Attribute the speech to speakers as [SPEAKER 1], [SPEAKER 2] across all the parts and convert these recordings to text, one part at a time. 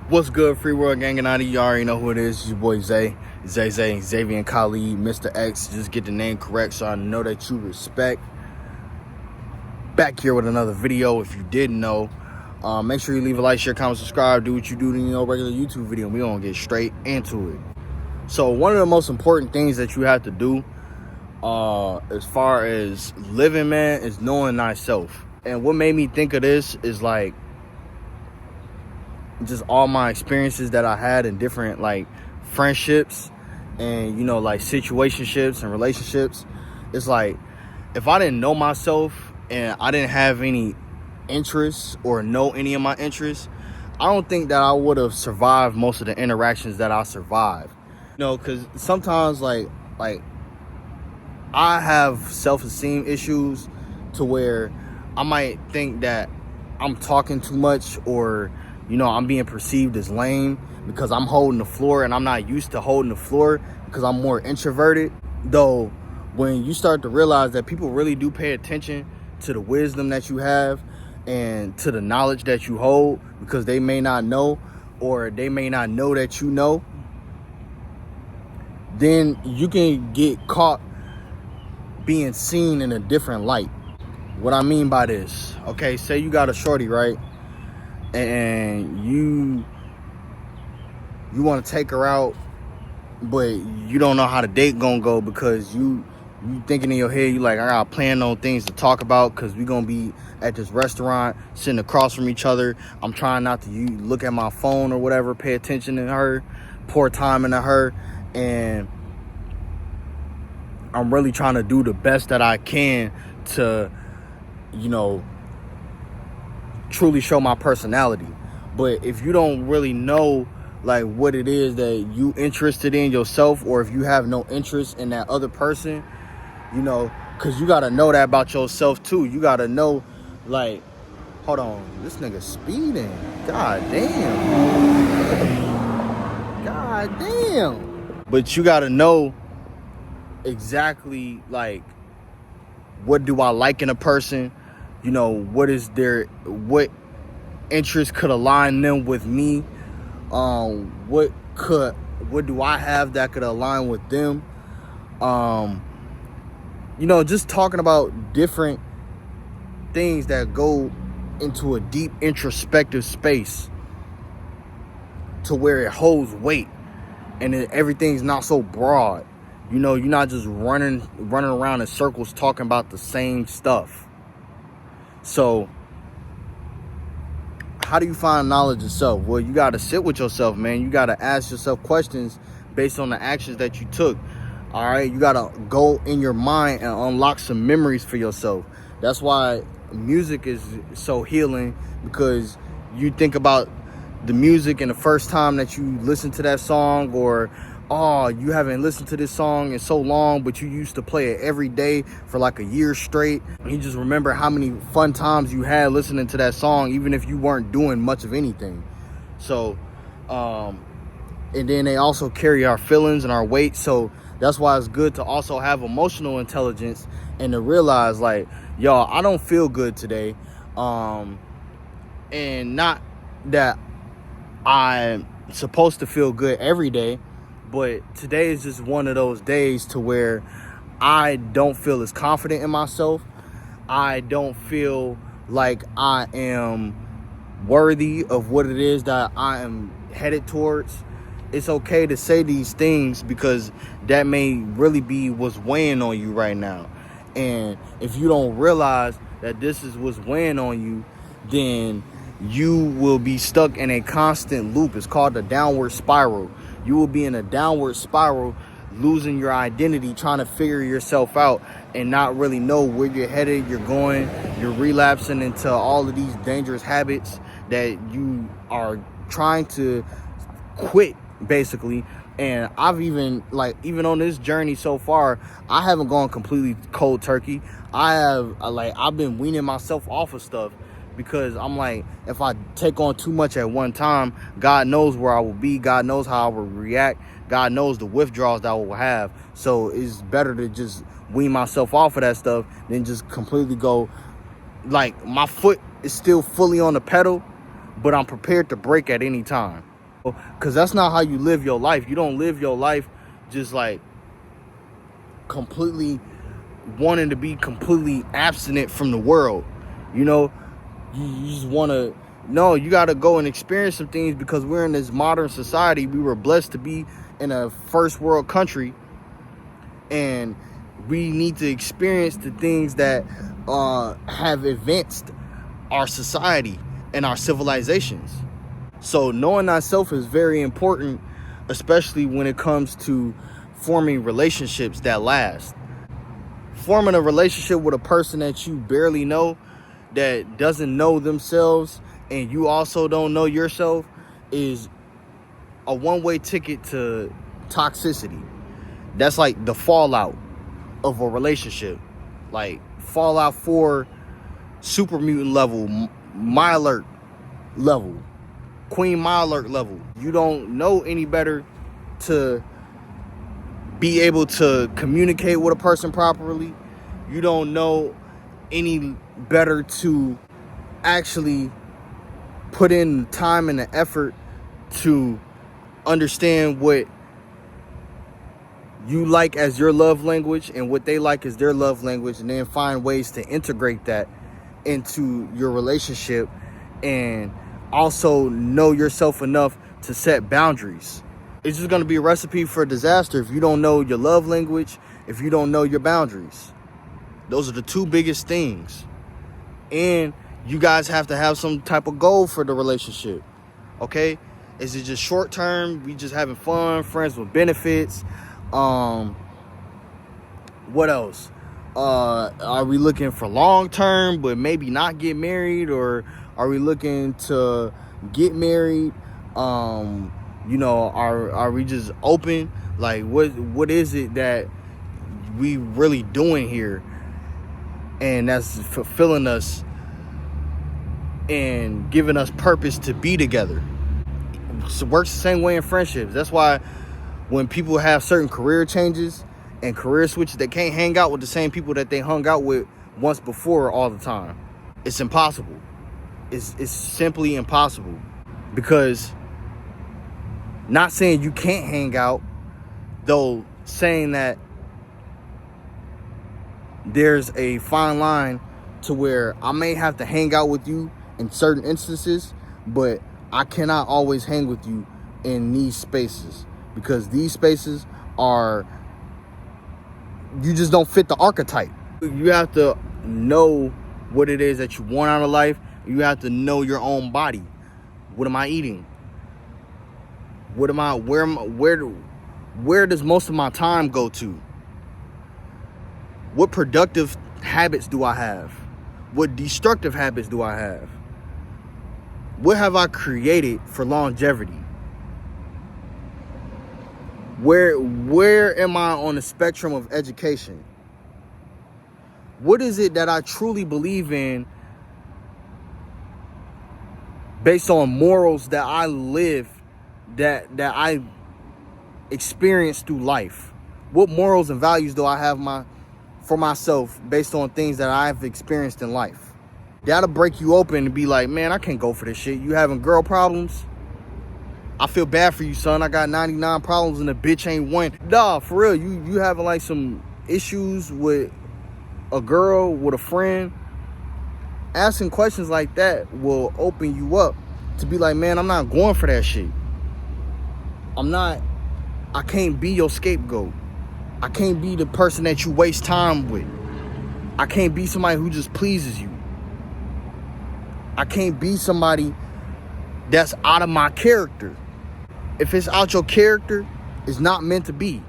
[SPEAKER 1] What's good, Free World Gang and ID? You already know who it is. It's your boy Zay, Xavier and Khalid, Mr. X. Just get the name correct so I know that you respect. Back here with another video. If you didn't know, make sure you leave a like, share, comment, subscribe. Do what you do in your regular YouTube video. We gonna get straight into it. So one of the most important things that you have to do, as far as living, man, is knowing thyself. And what made me think of this is like just all my experiences that I had in different like friendships and like situationships and relationships. It's like if I didn't know myself and I didn't have any interests or know any of my interests, I don't think that I would have survived most of the interactions that I survived. Because sometimes like I have self-esteem issues to where I might think that I'm talking too much, or I'm being perceived as lame because I'm holding the floor, and I'm not used to holding the floor because I'm more introverted. Though when you start to realize that people really do pay attention to the wisdom that you have and to the knowledge that you hold, because they may not know, or they may not know that you know, then you can get caught being seen in a different light. What I mean by this, okay, say you got a shorty, right? And you want to take her out, but you don't know how the date gonna go because you thinking in your head, you like, I gotta plan on things to talk about because we gonna be at this restaurant sitting across from each other. I'm trying not to look at my phone or whatever, pay attention to her, pour time into her, and I'm really trying to do the best that I can to truly show my personality. But if you don't really know like what it is that you interested in yourself, or if you have no interest in that other person, because you got to know that about yourself too. You got to know, like, hold on, this nigga speeding. God damn. But you got to know exactly like, what do I like in a person? What interest could align them with me? What do I have that could align with them? Just talking about different things that go into a deep introspective space to where it holds weight and everything's not so broad. You're not just running around in circles talking about the same stuff. So how do you find knowledge of self? Well, you got to sit with yourself, man. You got to ask yourself questions based on the actions that you took. All right, you got to go in your mind and unlock some memories for yourself. That's why music is so healing, because you think about the music and the first time that you listen to that song, or you haven't listened to this song in so long, but you used to play it every day for like a year straight. And you just remember how many fun times you had listening to that song, even if you weren't doing much of anything. So, and then they also carry our feelings and our weight. So that's why it's good to also have emotional intelligence and to realize, like, y'all, I don't feel good today. And not that I'm supposed to feel good every day, but today is just one of those days to where I don't feel as confident in myself. I don't feel like I am worthy of what it is that I am headed towards. It's okay to say these things because that may really be what's weighing on you right now. And if you don't realize that this is what's weighing on you, then you will be stuck in a constant loop. It's called the downward spiral. You will be in a downward spiral, losing your identity, trying to figure yourself out and not really know where you're headed, you're going, you're relapsing into all of these dangerous habits that you are trying to quit, basically. And I've even on this journey so far, I haven't gone completely cold turkey. I've been weaning myself off of stuff, because I'm like, if I take on too much at one time, God knows where I will be. God knows how I will react. God knows the withdrawals that I will have. So it's better to just wean myself off of that stuff than just completely go, like, my foot is still fully on the pedal, but I'm prepared to break at any time. Because that's not how you live your life. You don't live your life just like completely wanting to be completely abstinent from the world. You know, you just want to, no, you got to go and experience some things, because we're in this modern society. We were blessed to be in a first world country, and we need to experience the things that have advanced our society and our civilizations. So knowing thyself is very important, especially when it comes to forming relationships that last. Forming a relationship with a person that you barely know, that doesn't know themselves, and you also don't know yourself, is a one-way ticket to toxicity. That's like the fallout of a relationship. Like Fallout 4 super mutant level, Mylert level, Queen Mylert level. You don't know any better to be able to communicate with a person properly. You don't know any better to actually put in time and the effort to understand what you like as your love language and what they like as their love language, and then find ways to integrate that into your relationship, and also know yourself enough to set boundaries. It's just going to be a recipe for disaster if you don't know your love language, if you don't know your boundaries. Those are the two biggest things. And you guys have to have some type of goal for the relationship. Okay? Is it just short term? We just having fun, friends with benefits? What else? Are we looking for long term but maybe not get married? Or are we looking to get married? You know, are we just open? Like what is it that we really doing here, and that's fulfilling us and giving us purpose to be together? It works the same way in friendships. That's why when people have certain career changes and career switches, they can't hang out with the same people that they hung out with once before all the time. It's impossible. It's simply impossible. Because, not saying you can't hang out, though saying that there's a fine line to where I may have to hang out with you in certain instances, but I cannot always hang with you in these spaces, because these spaces are, you just don't fit the archetype. You have to know what it is that you want out of life. You have to know your own body. What am I eating? Where does most of my time go to? What productive habits do I have? What destructive habits do I have? What have I created for longevity? Where am I on the spectrum of education? What is it that I truly believe in based on morals that I live, that I experience through life? What morals and values do I have for myself based on things that I've experienced in life? That'll break you open and be like, man, I can't go for this shit. You having girl problems? I feel bad for you, son. I got 99 problems and the bitch ain't one. Nah, for real. You having like some issues with a girl, with a friend. Asking questions like that will open you up to be like, man, I'm not going for that shit. I can't be your scapegoat. I can't be the person that you waste time with. I can't be somebody who just pleases you. I can't be somebody that's out of my character. If it's out your character, it's not meant to be.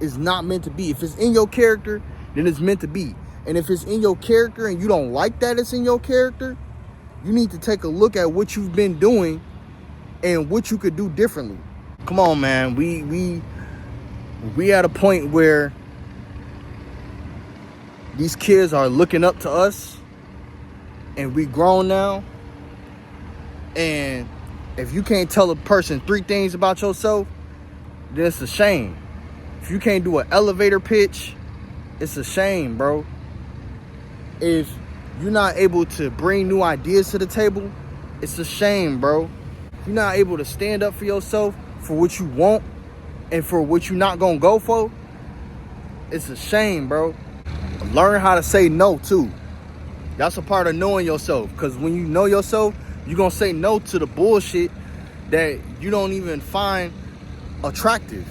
[SPEAKER 1] It's not meant to be. If it's in your character, then it's meant to be. And if it's in your character and you don't like that it's in your character, you need to take a look at what you've been doing and what you could do differently. Come on, man. We at a point where these kids are looking up to us, and we grown now. And if you can't tell a person 3 things about yourself, then it's a shame. If you can't do an elevator pitch, it's a shame, bro. If you're not able to bring new ideas to the table, it's a shame, bro. if you're not able to stand up for yourself, for what you want, and for what you're not gonna go for, it's a shame, bro. Learn how to say no too. That's a part of knowing yourself. Because when you know yourself, you're gonna say no to the bullshit that you don't even find attractive.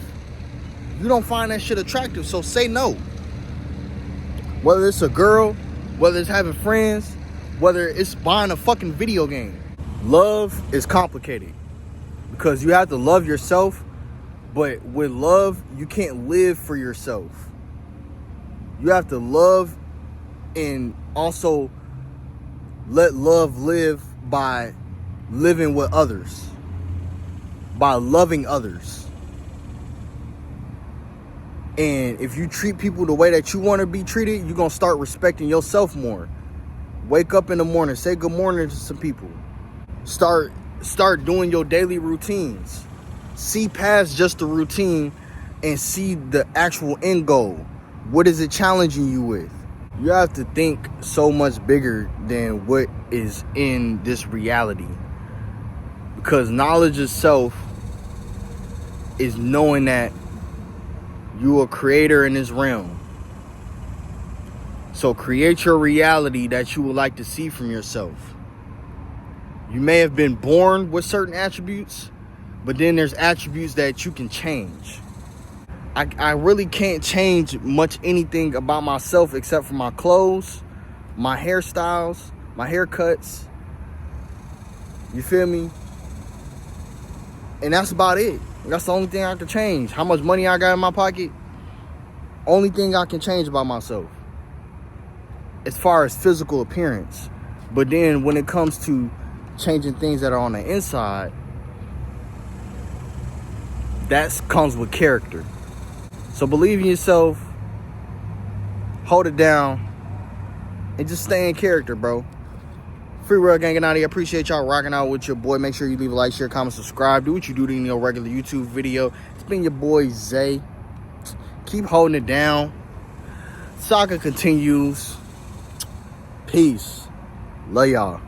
[SPEAKER 1] You don't find that shit attractive, so say no. Whether it's a girl, whether it's having friends, whether it's buying a fucking video game. Love is complicated because you have to love yourself, but with love, you can't live for yourself. You have to love and also let love live by living with others, by loving others. And if you treat people the way that you want to be treated, you're going to start respecting yourself more. Wake up in the morning, say good morning to some people. Start doing your daily routines. See past just the routine and see the actual end goal. What is it challenging you with? You have to think so much bigger than what is in this reality. Because knowledge of self is knowing that you're a creator in this realm. So create your reality that you would like to see from yourself. You may have been born with certain attributes, but then there's attributes that you can change. I really can't change much anything about myself except for my clothes, my hairstyles, my haircuts. You feel me? And that's about it. That's the only thing I can change. How much money I got in my pocket? Only thing I can change about myself. As far as physical appearance. But then when it comes to changing things that are on the inside, that comes with character. So believe in yourself, hold it down, and just stay in character, bro. Free World Gang and out here. Appreciate y'all rocking out with your boy. Make sure you leave a like, share, comment, subscribe. Do what you do to your regular YouTube video. It's been your boy Zay. Keep holding it down. Saga continues. Peace. Love y'all.